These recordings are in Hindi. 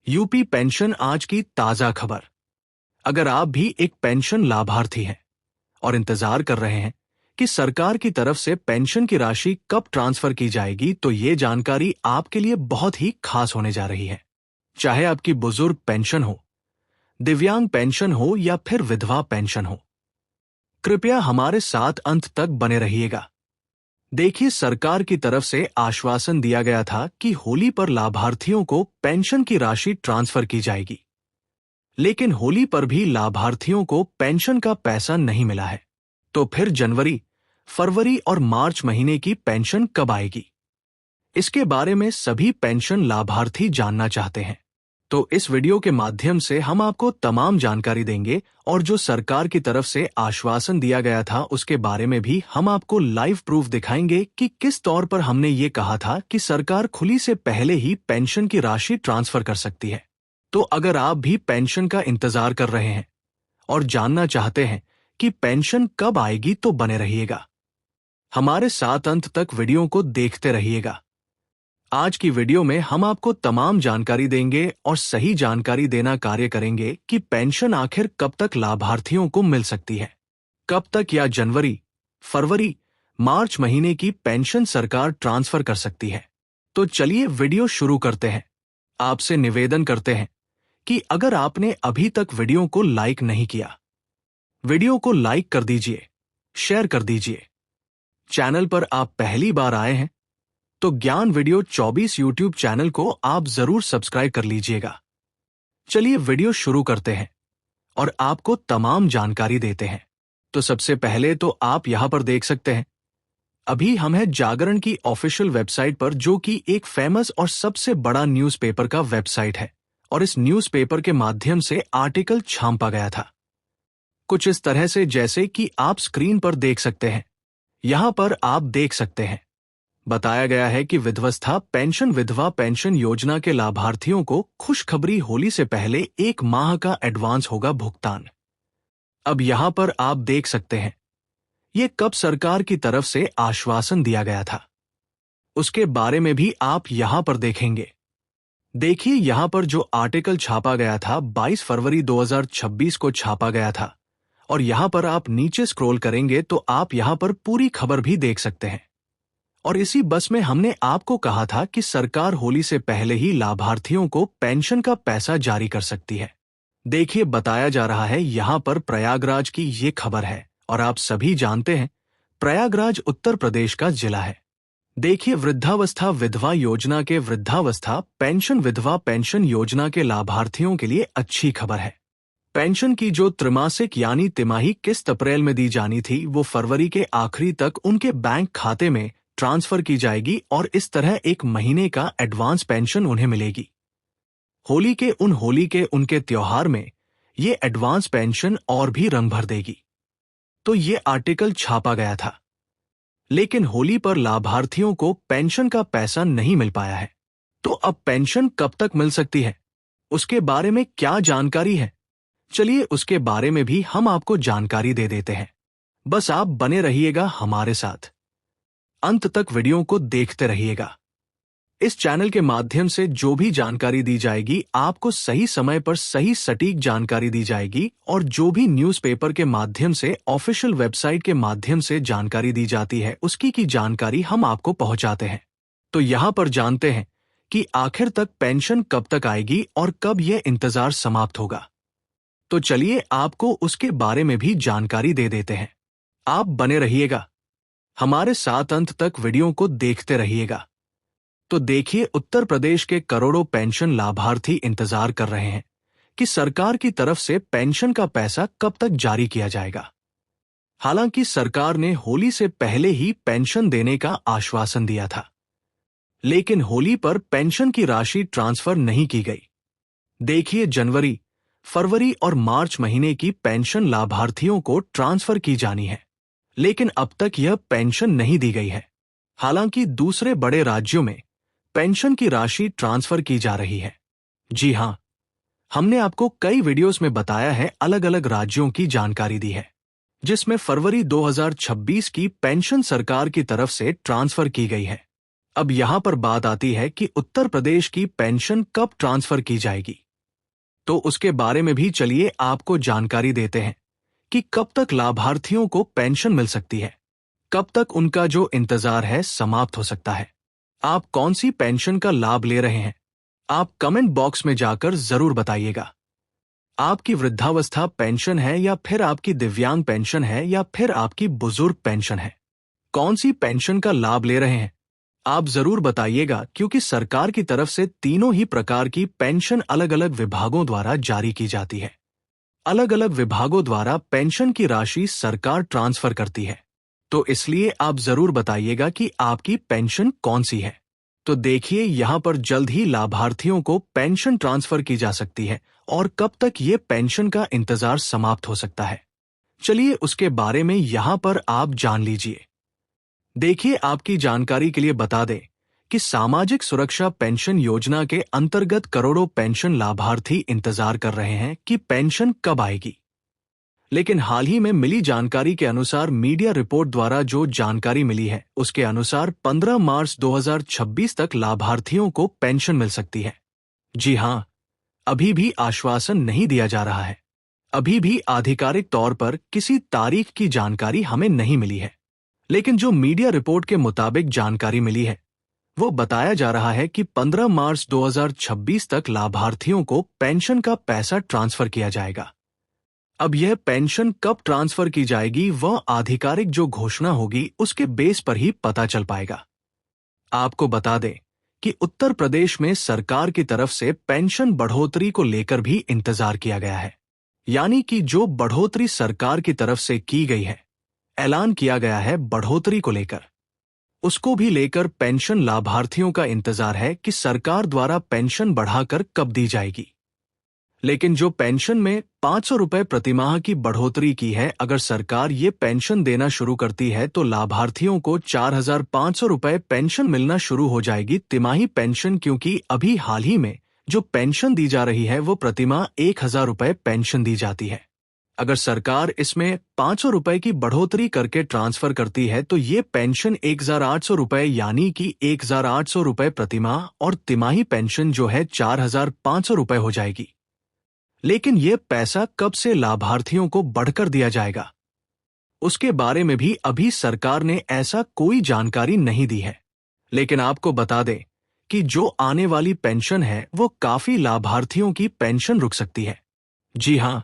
यूपी पेंशन आज की ताजा खबर। अगर आप भी एक पेंशन लाभार्थी हैं और इंतजार कर रहे हैं कि सरकार की तरफ से पेंशन की राशि कब ट्रांसफर की जाएगी, तो ये जानकारी आपके लिए बहुत ही खास होने जा रही है। चाहे आपकी बुजुर्ग पेंशन हो, दिव्यांग पेंशन हो या फिर विधवा पेंशन हो, कृपया हमारे साथ अंत तक बने रहिएगा। देखिए, सरकार की तरफ से आश्वासन दिया गया था कि होली पर लाभार्थियों को पेंशन की राशि ट्रांसफर की जाएगी, लेकिन होली पर भी लाभार्थियों को पेंशन का पैसा नहीं मिला है। तो फिर जनवरी, फरवरी और मार्च महीने की पेंशन कब आएगी? इसके बारे में सभी पेंशन लाभार्थी जानना चाहते हैं। तो इस वीडियो के माध्यम से हम आपको तमाम जानकारी देंगे और जो सरकार की तरफ से आश्वासन दिया गया था उसके बारे में भी हम आपको लाइव प्रूफ दिखाएंगे कि किस तौर पर हमने ये कहा था कि सरकार खुली से पहले ही पेंशन की राशि ट्रांसफर कर सकती है। तो अगर आप भी पेंशन का इंतजार कर रहे हैं और जानना चाहते हैं कि पेंशन कब आएगी, तो बने रहिएगा, हमारे साथ अंत तक वीडियो को देखते रहिएगा। आज की वीडियो में हम आपको तमाम जानकारी देंगे और सही जानकारी देना कार्य करेंगे कि पेंशन आखिर कब तक लाभार्थियों को मिल सकती है, कब तक या जनवरी, फरवरी, मार्च महीने की पेंशन सरकार ट्रांसफर कर सकती है। तो चलिए वीडियो शुरू करते हैं। आपसे निवेदन करते हैं कि अगर आपने अभी तक वीडियो को लाइक नहीं किया, वीडियो को लाइक कर दीजिए, शेयर कर दीजिए। चैनल पर आप पहली बार आए हैं तो ज्ञान वीडियो 24 यूट्यूब चैनल को आप जरूर सब्सक्राइब कर लीजिएगा। चलिए वीडियो शुरू करते हैं और आपको तमाम जानकारी देते हैं। तो सबसे पहले तो आप यहां पर देख सकते हैं, अभी हम हैं जागरण की ऑफिशियल वेबसाइट पर, जो कि एक फेमस और सबसे बड़ा न्यूज़पेपर का वेबसाइट है। और इस न्यूज़पेपर के माध्यम से आर्टिकल छापा गया था कुछ इस तरह से, जैसे कि आप स्क्रीन पर देख सकते हैं। यहां पर आप देख सकते हैं, बताया गया है कि विधवस्था पेंशन विधवा पेंशन योजना के लाभार्थियों को खुशखबरी, होली से पहले 1 माह का एडवांस होगा भुगतान। अब यहां पर आप देख सकते हैं ये कब सरकार की तरफ से आश्वासन दिया गया था, उसके बारे में भी आप यहां पर देखेंगे। देखिए, यहां पर जो आर्टिकल छापा गया था 22 फरवरी 2026 को छापा गया था, और यहां पर आप नीचे स्क्रॉल करेंगे तो आप यहां पर पूरी खबर भी देख सकते हैं। और इसी बस में हमने आपको कहा था कि सरकार होली से पहले ही लाभार्थियों को पेंशन का पैसा जारी कर सकती है। देखिए, बताया जा रहा है यहां पर प्रयागराज की ये खबर है, और आप सभी जानते हैं प्रयागराज उत्तर प्रदेश का जिला है। देखिए, वृद्धावस्था विधवा योजना के वृद्धावस्था पेंशन विधवा पेंशन योजना के लाभार्थियों के लिए अच्छी खबर है। पेंशन की जो त्रैमासिक यानी तिमाही किस्त अप्रैल में दी जानी थी, वो फरवरी के आखिरी तक उनके बैंक खाते में ट्रांसफर की जाएगी और इस तरह 1 महीने का एडवांस पेंशन उन्हें मिलेगी। होली के उनके त्योहार में ये एडवांस पेंशन और भी रंग भर देगी। तो ये आर्टिकल छापा गया था, लेकिन होली पर लाभार्थियों को पेंशन का पैसा नहीं मिल पाया है। तो अब पेंशन कब तक मिल सकती है, उसके बारे में क्या जानकारी है, चलिए उसके बारे में भी हम आपको जानकारी दे देते हैं। बस आप बने रहिएगा हमारे साथ, अंत तक वीडियो को देखते रहिएगा। इस चैनल के माध्यम से जो भी जानकारी दी जाएगी, आपको सही समय पर सही सटीक जानकारी दी जाएगी, और जो भी न्यूज़पेपर के माध्यम से ऑफिशियल वेबसाइट के माध्यम से जानकारी दी जाती है, उसकी की जानकारी हम आपको पहुंचाते हैं। तो यहां पर जानते हैं कि आखिर तक पेंशन कब तक आएगी और कब यह इंतजार समाप्त होगा। तो चलिए आपको उसके बारे में भी जानकारी दे देते हैं। आप बने रहिएगा, हमारे साथ अंत तक वीडियो को देखते रहिएगा। तो देखिए, उत्तर प्रदेश के करोड़ों पेंशन लाभार्थी इंतजार कर रहे हैं कि सरकार की तरफ से पेंशन का पैसा कब तक जारी किया जाएगा। हालांकि सरकार ने होली से पहले ही पेंशन देने का आश्वासन दिया था, लेकिन होली पर पेंशन की राशि ट्रांसफर नहीं की गई। देखिए, जनवरी, फरवरी और मार्च महीने की पेंशन लाभार्थियों को ट्रांसफर की जानी है, लेकिन अब तक यह पेंशन नहीं दी गई है। हालांकि दूसरे बड़े राज्यों में पेंशन की राशि ट्रांसफर की जा रही है। जी हां, हमने आपको कई वीडियोस में बताया है, अलग अलग राज्यों की जानकारी दी है, जिसमें फरवरी 2026 की पेंशन सरकार की तरफ से ट्रांसफर की गई है। अब यहां पर बात आती है कि उत्तर प्रदेश की पेंशन कब ट्रांसफर की जाएगी। तो उसके बारे में भी चलिए आपको जानकारी देते हैं कि कब तक लाभार्थियों को पेंशन मिल सकती है, कब तक उनका जो इंतजार है समाप्त हो सकता है। आप कौन सी पेंशन का लाभ ले रहे हैं, आप कमेंट बॉक्स में जाकर जरूर बताइएगा। आपकी वृद्धावस्था पेंशन है या फिर आपकी दिव्यांग पेंशन है या फिर आपकी बुजुर्ग पेंशन है, कौन सी पेंशन का लाभ ले रहे हैं आप जरूर बताइएगा, क्योंकि सरकार की तरफ से तीनों ही प्रकार की पेंशन अलग अलग विभागों द्वारा जारी की जाती है। अलग अलग विभागों द्वारा पेंशन की राशि सरकार ट्रांसफर करती है, तो इसलिए आप जरूर बताइएगा कि आपकी पेंशन कौन सी है। तो देखिए यहाँ पर जल्द ही लाभार्थियों को पेंशन ट्रांसफर की जा सकती है और कब तक ये पेंशन का इंतजार समाप्त हो सकता है, चलिए उसके बारे में यहाँ पर आप जान लीजिए। देखिए, आपकी जानकारी के लिए बता दें कि सामाजिक सुरक्षा पेंशन योजना के अंतर्गत करोड़ों पेंशन लाभार्थी इंतजार कर रहे हैं कि पेंशन कब आएगी। लेकिन हाल ही में मिली जानकारी के अनुसार, मीडिया रिपोर्ट द्वारा जो जानकारी मिली है उसके अनुसार 15 मार्च 2026 तक लाभार्थियों को पेंशन मिल सकती है। जी हां, अभी भी आश्वासन नहीं दिया जा रहा है। अभी भी आधिकारिक तौर पर किसी तारीख की जानकारी हमें नहीं मिली है, लेकिन जो मीडिया रिपोर्ट के मुताबिक जानकारी मिली है वो बताया जा रहा है कि 15 मार्च 2026 तक लाभार्थियों को पेंशन का पैसा ट्रांसफर किया जाएगा। अब यह पेंशन कब ट्रांसफर की जाएगी वह आधिकारिक जो घोषणा होगी उसके बेस पर ही पता चल पाएगा। आपको बता दें कि उत्तर प्रदेश में सरकार की तरफ से पेंशन बढ़ोतरी को लेकर भी इंतजार किया गया है, यानी कि जो बढ़ोतरी सरकार की तरफ से की गई है, ऐलान किया गया है बढ़ोतरी को लेकर, उसको भी लेकर पेंशन लाभार्थियों का इंतजार है कि सरकार द्वारा पेंशन बढ़ाकर कब दी जाएगी। लेकिन जो पेंशन में 500 रुपए प्रतिमाह की बढ़ोतरी की है, अगर सरकार ये पेंशन देना शुरू करती है तो लाभार्थियों को 4,500 रुपए पेंशन मिलना शुरू हो जाएगी, तिमाही पेंशन, क्योंकि अभी हाल ही में जो पेंशन दी जा रही है वो प्रतिमाह 1,000 रुपए पेंशन दी जाती है। अगर सरकार इसमें 500 रुपए की बढ़ोतरी करके ट्रांसफर करती है तो ये पेंशन 1,800 रुपए यानी कि 1,800 रुपए प्रतिमाह और तिमाही पेंशन जो है 4,500 रुपए हो जाएगी। लेकिन ये पैसा कब से लाभार्थियों को बढ़कर दिया जाएगा, उसके बारे में भी अभी सरकार ने ऐसा कोई जानकारी नहीं दी है। लेकिन आपको बता दें कि जो आने वाली पेंशन है वो काफी लाभार्थियों की पेंशन रुक सकती है। जी हां,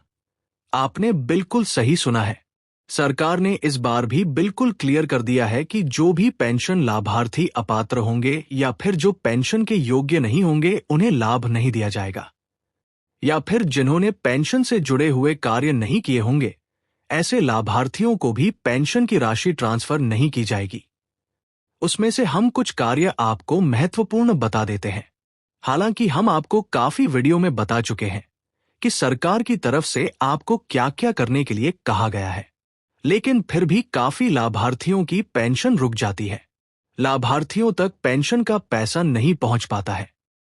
आपने बिल्कुल सही सुना है। सरकार ने इस बार भी बिल्कुल क्लियर कर दिया है कि जो भी पेंशन लाभार्थी अपात्र होंगे या फिर जो पेंशन के योग्य नहीं होंगे उन्हें लाभ नहीं दिया जाएगा, या फिर जिन्होंने पेंशन से जुड़े हुए कार्य नहीं किए होंगे ऐसे लाभार्थियों को भी पेंशन की राशि ट्रांसफर नहीं की जाएगी। उसमें से हम कुछ कार्य आपको महत्वपूर्ण बता देते हैं। हालांकि हम आपको काफी वीडियो में बता चुके हैं कि सरकार की तरफ से आपको क्या क्या करने के लिए कहा गया है, लेकिन फिर भी काफी लाभार्थियों की पेंशन रुक जाती है, लाभार्थियों तक पेंशन का पैसा नहीं पहुंच पाता है।